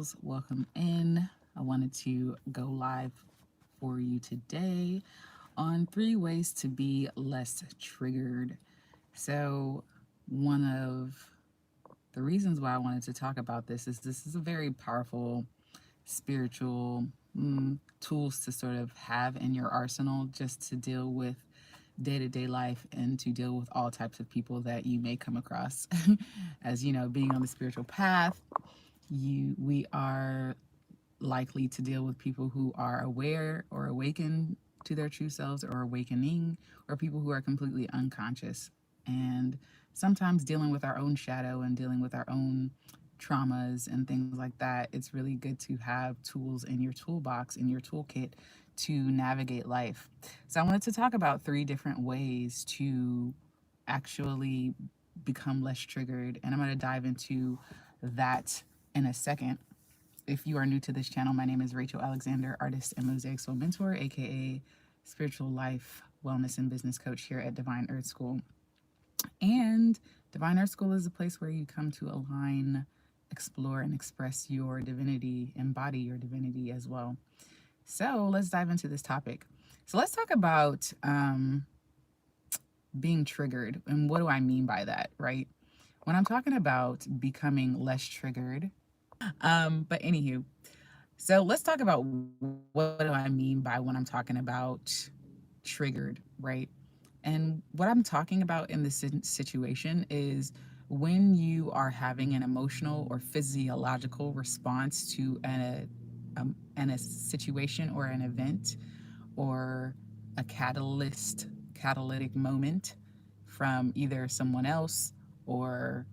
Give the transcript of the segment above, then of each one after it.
Souls. Welcome in. I wanted to go live for you today on 3 ways to be less triggered. So, one of the reasons why I wanted to talk about this is a very powerful spiritual tools to sort of have in your arsenal just to deal with day-to-day life and to deal with all types of people that you may come across. As you know, being on the spiritual path, we are likely to deal with people who are aware or awakened to their true selves or awakening, or people who are completely unconscious. And sometimes dealing with our own shadow and dealing with our own traumas and things like that, it's really good to have tools in your toolbox, in your toolkit, to navigate life. So I wanted to talk about 3 different ways to actually become less triggered. And I'm going to dive into that in a second. If you are new to this channel, my name is Rachael Alexander, artist and Mosaic Soul mentor, aka spiritual life, wellness, and business coach here at Divine Earth School. And Divine Earth School is a place where you come to align, explore, and express your divinity, embody your divinity as well. So let's dive into this topic. So let's talk about being triggered. And what do I mean by that, right? When I'm talking about becoming less triggered, but anywho, so let's talk about what do I mean by when I'm talking about triggered, right? And what I'm talking about in this situation is when you are having an emotional or physiological response to a situation or an event or a catalytic moment from either someone else or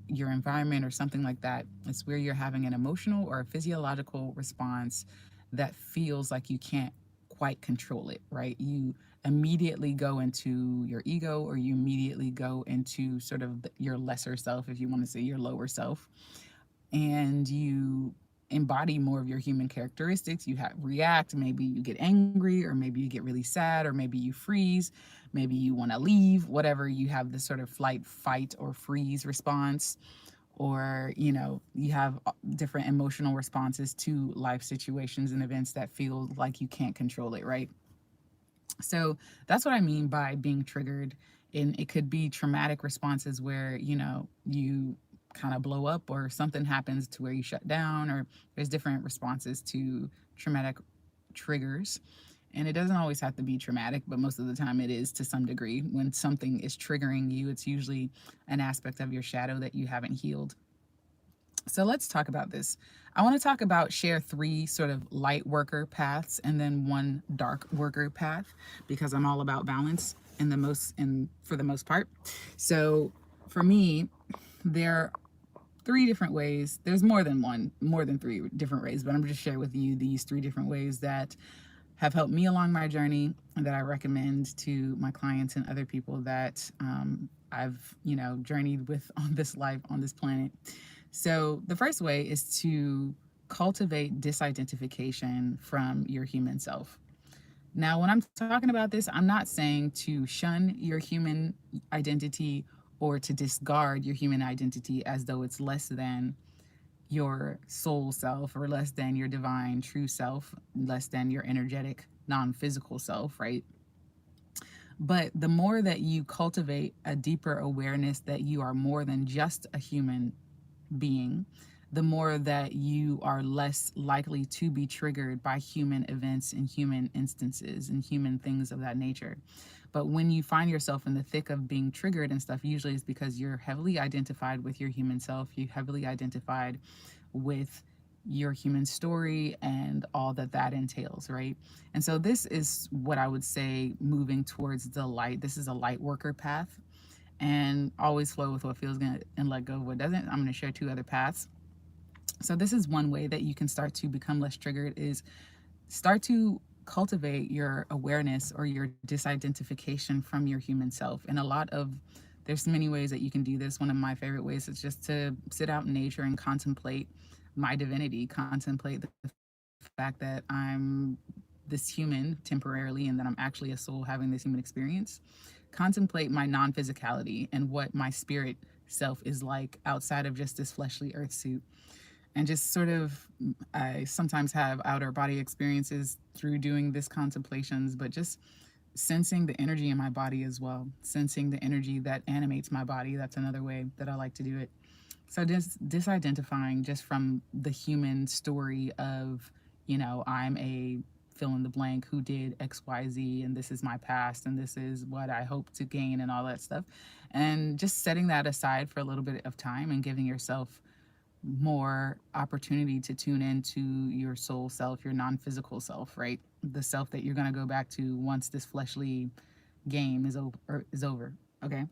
your environment or something like that. It's where you're having an emotional or a physiological response that feels like you can't quite control it, right? You immediately go into your ego, or you immediately go into sort of your lesser self, if you want to say your lower self, and you embody more of your human characteristics. You react, maybe you get angry, or maybe you get really sad, or maybe you freeze, maybe you want to leave, whatever. You have this sort of flight, fight, or freeze response, or you have different emotional responses to life situations and events that feel like you can't control it, right? So that's what I mean by being triggered. And it could be traumatic responses where, you kind of blow up, or something happens to where you shut down, or there's different responses to traumatic triggers. And it doesn't always have to be traumatic, but most of the time it is to some degree. When something is triggering you, it's usually an aspect of your shadow that you haven't healed. So let's talk about this. I want to share 3 sort of light worker paths and then 1 dark worker path, because I'm all about balance for the most part. So for me, there are 3 different ways. There's more than 3 different ways, but I'm just sharing with you these 3 different ways that have helped me along my journey and that I recommend to my clients and other people that I've journeyed with on this life, on this planet. So the first way is to cultivate disidentification from your human self. Now, when I'm talking about this, I'm not saying to shun your human identity or to discard your human identity as though it's less than your soul self, or less than your divine true self, less than your energetic non-physical self, right? But the more that you cultivate a deeper awareness that you are more than just a human being, the more that you are less likely to be triggered by human events and human instances and human things of that nature. But when you find yourself in the thick of being triggered and stuff, usually it's because you're heavily identified with your human self, you heavily identified with your human story and all that that entails, right? And so this is what I would say, moving towards the light. This is a light worker path, and always flow with what feels good and let go of what doesn't. I'm going to share 2 other paths. So this is one way that you can start to become less triggered, is start to cultivate your awareness or your disidentification from your human self. And there's many ways that you can do this. One of my favorite ways is just to sit out in nature and contemplate my divinity, contemplate the fact that I'm this human temporarily and that I'm actually a soul having this human experience. Contemplate my non-physicality and what my spirit self is like outside of just this fleshly earth suit. And just sort of, I sometimes have outer body experiences through doing this contemplations, but just sensing the energy in my body as well, sensing the energy that animates my body. That's another way that I like to do it. So just disidentifying just from the human story of, I'm a fill in the blank who did XYZ, and this is my past, and this is what I hope to gain, and all that stuff. And just setting that aside for a little bit of time and giving yourself more opportunity to tune into your soul self, your non-physical self, right? The self that you're going to go back to once this fleshly game is over. Okay,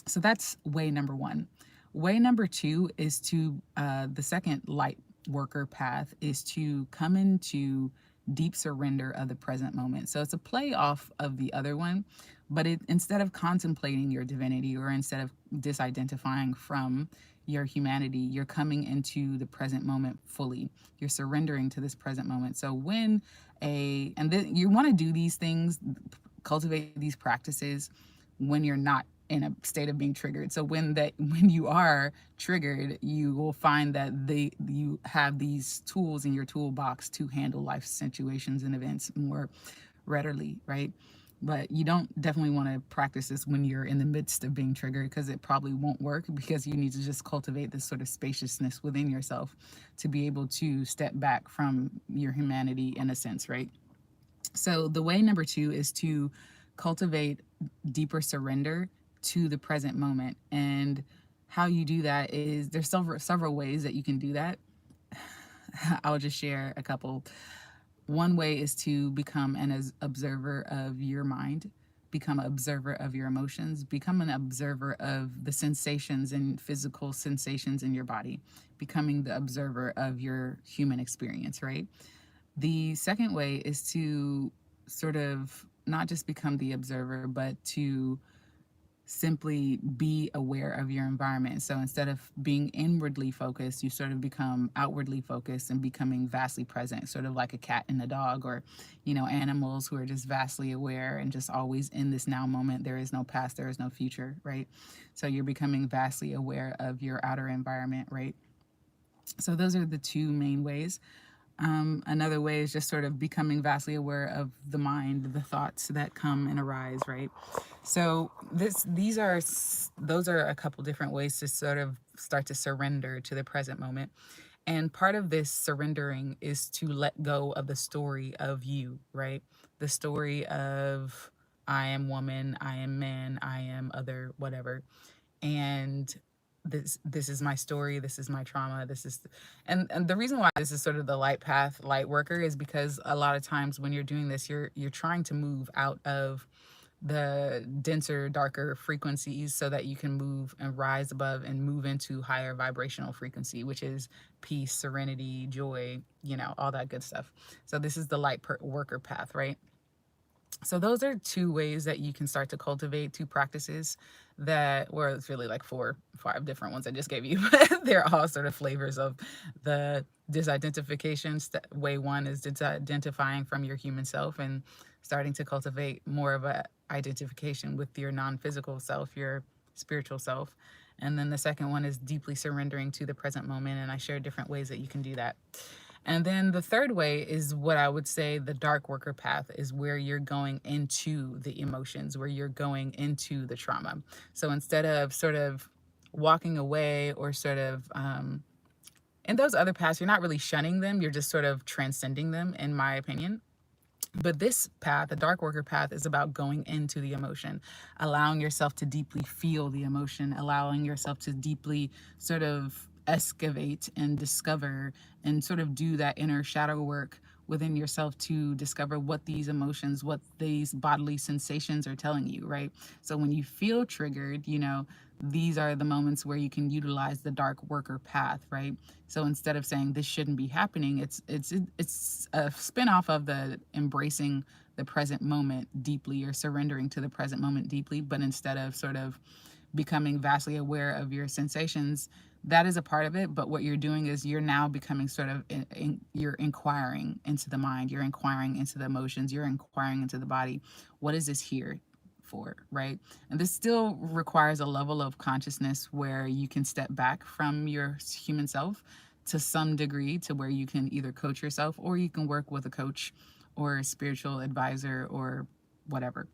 so that's way number one. Way number two is to the second light worker path is to come into deep surrender of the present moment. So it's a play off of the other one, but instead of contemplating your divinity, or instead of disidentifying from your humanity, you're coming into the present moment fully. You're surrendering to this present moment. So and then you want to do these things, cultivate these practices when you're not in a state of being triggered. So when you are triggered, you will find that you have these tools in your toolbox to handle life situations and events more readily, right? But you don't definitely want to practice this when you're in the midst of being triggered, because it probably won't work, because you need to just cultivate this sort of spaciousness within yourself to be able to step back from your humanity in a sense, right? So the way number two is to cultivate deeper surrender to the present moment. And how you do that is there's several ways that you can do that. I'll just share a couple. One way is to become an observer of your mind, become an observer of your emotions, become an observer of the sensations and physical sensations in your body, becoming the observer of your human experience, right? The second way is to sort of not just become the observer, but to simply be aware of your environment. So instead of being inwardly focused, you sort of become outwardly focused and becoming vastly present, sort of like a cat and a dog, or, animals who are just vastly aware and just always in this now moment. There is no past, there is no future, right? So you're becoming vastly aware of your outer environment, right? So those are the two main ways. Another way is just sort of becoming vastly aware of the mind, the thoughts that come and arise, right? So those are a couple different ways to sort of start to surrender to the present moment. And part of this surrendering is to let go of the story of you, right? The story of I am woman, I am man, I am other, whatever. And this is my story, this is my trauma, this is and the reason why this is sort of the light path light worker is because a lot of times when you're doing this, you're trying to move out of the denser, darker frequencies so that you can move and rise above and move into higher vibrational frequency, which is peace, serenity, joy, all that good stuff. So this is the light worker path, right? So those are two ways that you can start to cultivate, two practices that, well, it's really like 5 different ones I just gave you, but they're all sort of flavors of the disidentification. Way one is disidentifying from your human self and starting to cultivate more of a identification with your non-physical self, your spiritual self. And then the second one is deeply surrendering to the present moment. And I share different ways that you can do that. And then the third way is what I would say the dark worker path is, where you're going into the emotions, where you're going into the trauma. So instead of sort of walking away or sort of, in those other paths, you're not really shunning them, you're just sort of transcending them, in my opinion. But this path, the dark worker path, is about going into the emotion, allowing yourself to deeply feel the emotion, allowing yourself to deeply sort of excavate and discover and sort of do that inner shadow work within yourself to discover what these emotions, what these bodily sensations are telling you, right? So when you feel triggered, these are the moments where you can utilize the dark worker path, right? So instead of saying this shouldn't be happening, it's a spin-off of the embracing the present moment deeply, or surrendering to the present moment deeply. But instead of sort of becoming vastly aware of your sensations, that is a part of it. But what you're doing is you're now becoming sort of you're inquiring into the mind, you're inquiring into the emotions, you're inquiring into the body. What is this here for, right? And this still requires a level of consciousness where you can step back from your human self to some degree to where you can either coach yourself or you can work with a coach or a spiritual advisor or whatever,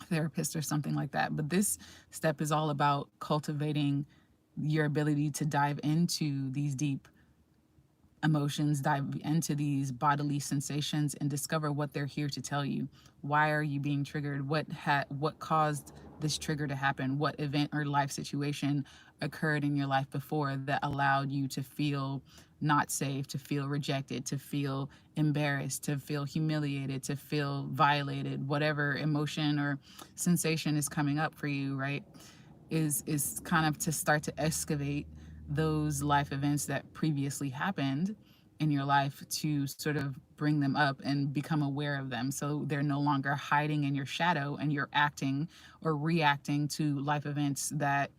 therapist or something like that. But this step is all about cultivating your ability to dive into these deep emotions, dive into these bodily sensations and discover what they're here to tell you. Why are you being triggered? What caused this trigger to happen? What event or life situation occurred in your life before that allowed you to feel not safe, to feel rejected, to feel embarrassed, to feel humiliated, to feel violated, whatever emotion or sensation is coming up for you, right? Is kind of to start to excavate those life events that previously happened in your life to sort of bring them up and become aware of them so they're no longer hiding in your shadow and you're acting or reacting to life events that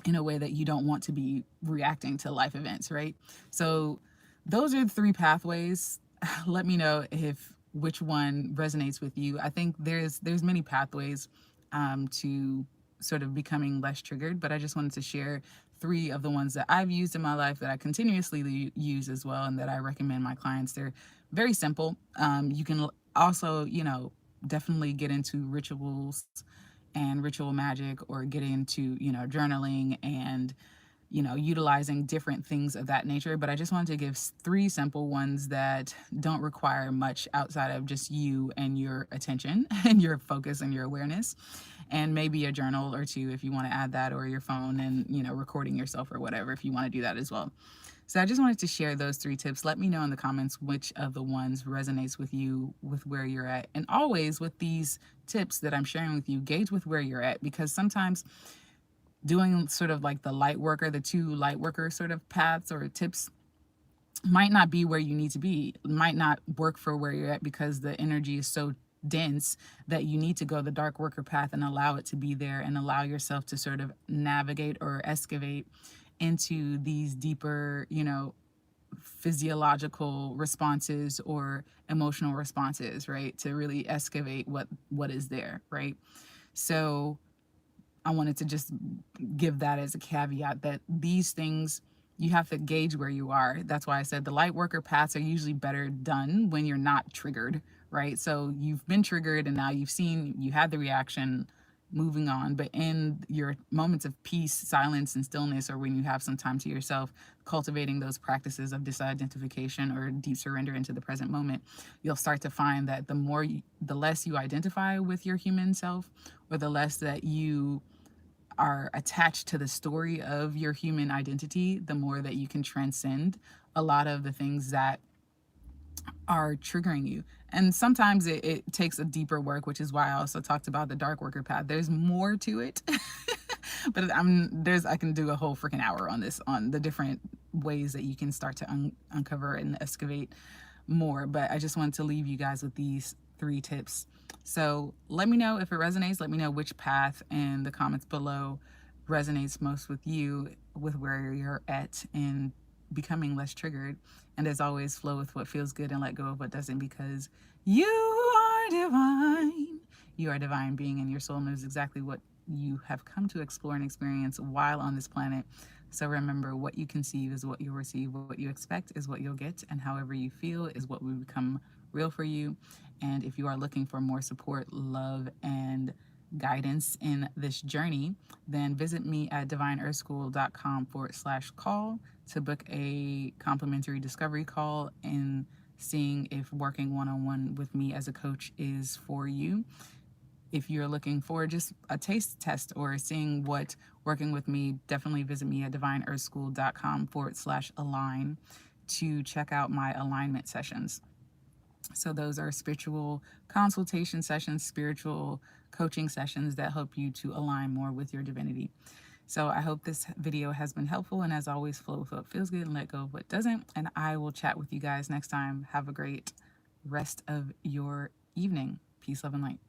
in a way that you don't want to be reacting to life events, right? So those are the three pathways. Let me know if which one resonates with you. I think there's many pathways to sort of becoming less triggered, but I just wanted to share three of the ones that I've used in my life that I continuously use as well, and that I recommend my clients. They're very simple. You can also, definitely get into rituals and ritual magic, or get into, journaling and, utilizing different things of that nature. But I just wanted to give three simple ones that don't require much outside of just you and your attention and your focus and your awareness, and maybe a journal or two if you want to add that, or your phone and, recording yourself or whatever if you want to do that as well. So I just wanted to share those three tips. Let me know in the comments which of the ones resonates with you, with where you're at. And always with these tips that I'm sharing with you, gauge with where you're at, because sometimes doing sort of like the light worker, the two light worker sort of paths or tips might not be where you need to be, might not work for where you're at, because the energy is so dense that you need to go the dark worker path and allow it to be there and allow yourself to sort of navigate or excavate into these deeper, physiological responses or emotional responses, right? To really excavate what is there, right? So I wanted to just give that as a caveat, that these things, you have to gauge where you are. That's why I said the light worker paths are usually better done when you're not triggered, right? So you've been triggered and now you had the reaction, moving on. But in your moments of peace, silence, and stillness, or when you have some time to yourself, cultivating those practices of disidentification or deep surrender into the present moment, you'll start to find that the less you identify with your human self, or the less that you are attached to the story of your human identity, the more that you can transcend a lot of the things that are triggering you. And sometimes it takes a deeper work, which is why I also talked about the dark worker path. There's more to it. But I can do a whole freaking hour on this, on the different ways that you can start to uncover and excavate more. But I just wanted to leave you guys with these three tips. So let me know if it resonates. Let me know which path in the comments below resonates most with you, with where you're at in becoming less triggered. And as always, flow with what feels good and let go of what doesn't, because you are divine. You are a divine being, and your soul knows exactly what you have come to explore and experience while on this planet. So remember, what you conceive is what you'll receive, what you expect is what you'll get, and however you feel is what will become real for you. And if you are looking for more support, love, and guidance in this journey, then visit me at divineearthschool.com/call to book a complimentary discovery call and seeing if working one-on-one with me as a coach is for you. If you're looking for just a taste test or seeing what working with me, definitely visit me at divineearthschool.com/align to check out my alignment sessions. So those are spiritual consultation sessions, spiritual coaching sessions that help you to align more with your divinity. So I hope this video has been helpful. And as always, flow with what feels good and let go of what doesn't. And I will chat with you guys next time. Have a great rest of your evening. Peace, love, and light.